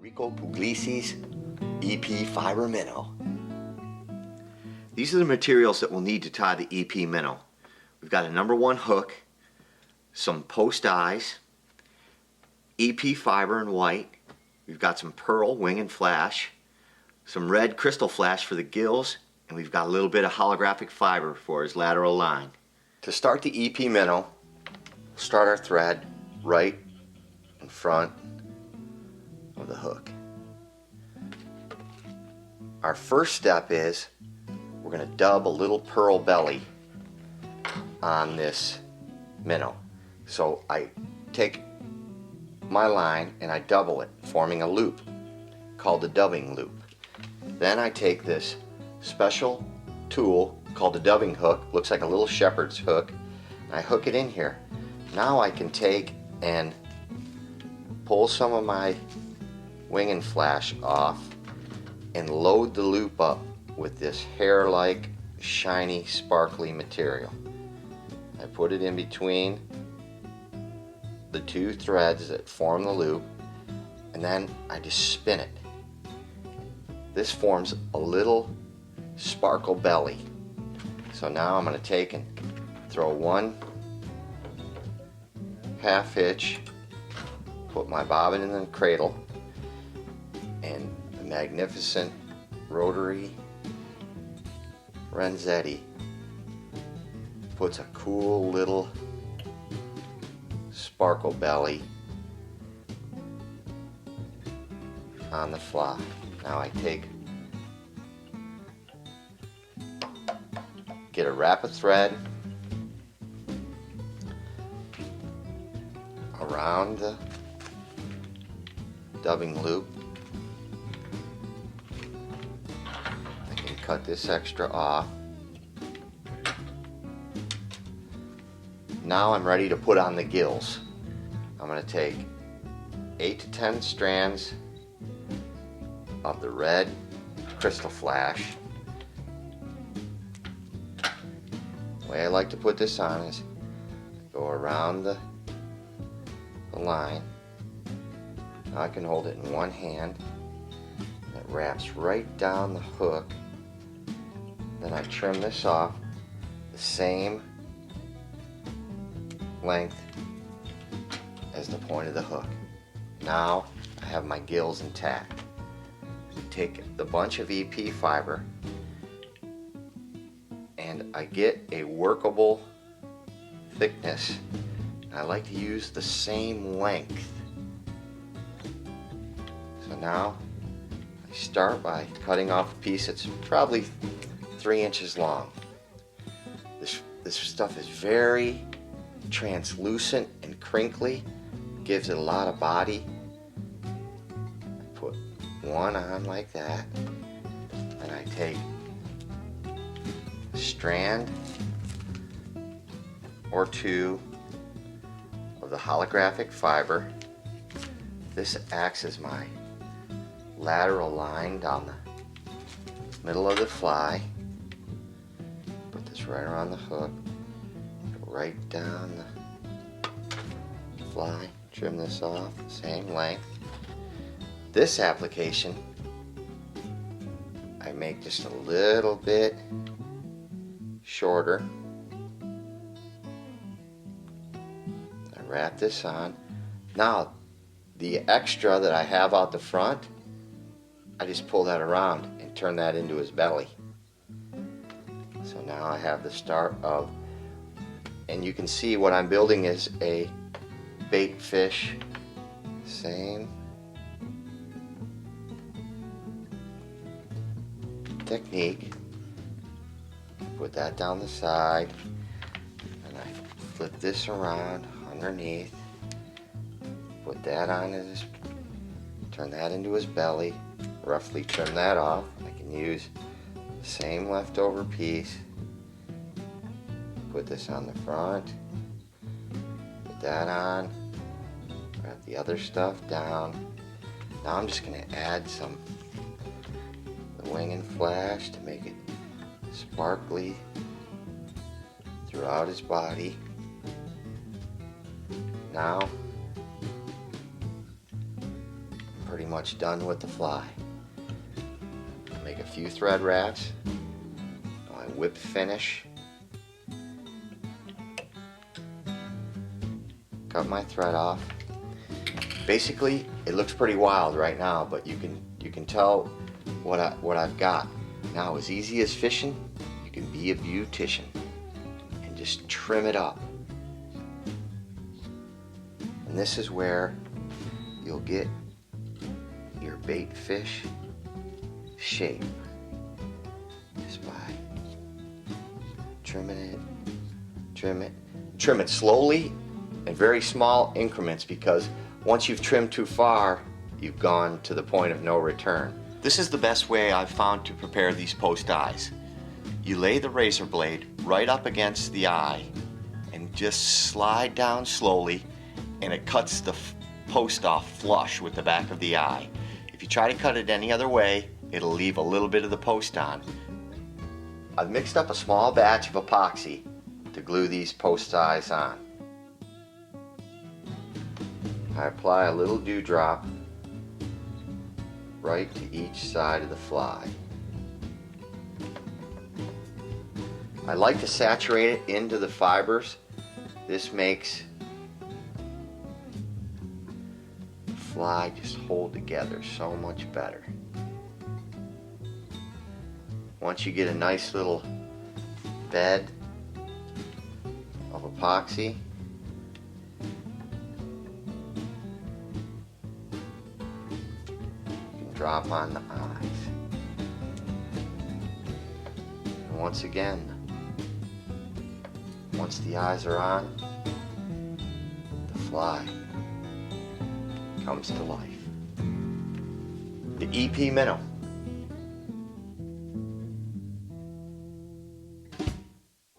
Enrico Puglisi's EP Fiber Minnow. These are the materials that we'll need to tie the EP Minnow. We've got a #1 hook, some post eyes, EP fiber in white, we've got some pearl wing and flash, some red crystal flash for the gills, and we've got a little bit of holographic fiber for his lateral line. To start the EP Minnow, we'll start our thread right in front of the hook. Our first step is we're going to dub a little pearl belly on this minnow. So I take my line and I double it, forming a loop called the dubbing loop. Then I take this special tool called the dubbing hook, looks like a little shepherd's hook, and I hook it in here. Now I can take and pull some of my wing and flash off and load the loop up with this hair-like, shiny, sparkly material. I put it in between the two threads that form the loop, and then I just spin it. This forms a little sparkle belly. So now I'm going to take and throw one half hitch, put my bobbin in the cradle, and the magnificent rotary Renzetti puts a cool little sparkle belly on the fly. Now I get a wrap of thread around the dubbing loop. I can cut this extra off. Now I'm ready to put on the gills. I'm going to take 8 to 10 strands of the red crystal flash. The way I like to put this on is go around the line. Now I can hold it in one hand. It wraps right down the hook. Then I trim this off the same length as the point of the hook. Now I have my gills intact. Take the bunch of EP fiber and I get a workable thickness. I like to use the same length. So now I start by cutting off a piece that's probably 3 inches long. This stuff is very translucent and crinkly, gives it a lot of body. I put one on like that, and I take a strand or two of the holographic fiber. This acts as my lateral line down the middle of the fly. Put this right around the hook, go right down the fly, trim this off, same length. This application I make just a little bit shorter. I wrap this on. Now the extra that I have out the front, I just pull that around and turn that into his belly. So now I have the start of, and you can see what I'm building is a bait fish. Same technique. Put that down the side, and I flip this around underneath. Put that on his, turn that into his belly. Roughly trim that off. I can use the same leftover piece. Put this on the front. Put that on. Wrap the other stuff down. Now I'm just going to add some the wing and flash to make it sparkly throughout his body. Now pretty much done with the fly. Make a few thread wraps. My whip finish. Cut my thread off. Basically, it looks pretty wild right now, but you can tell what I've got. Now, as easy as fishing, you can be a beautician and just trim it up. And this is where you'll get your bait fish shape, just by trimming it, trim it slowly in very small increments, because once you've trimmed too far, you've gone to the point of no return. This is the best way I've found to prepare these post eyes. You lay the razor blade right up against the eye and just slide down slowly, and it cuts the post off flush with the back of the eye. If you try to cut it any other way, it'll leave a little bit of the post on. I've mixed up a small batch of epoxy to glue these post eyes on. I apply a little dewdrop right to each side of the fly. I like to saturate it into the fibers. This makes the fly just hold together so much better. Once you get a nice little bed of epoxy, drop on the eyes. And once again, once the eyes are on, the fly comes to life. The EP Minnow.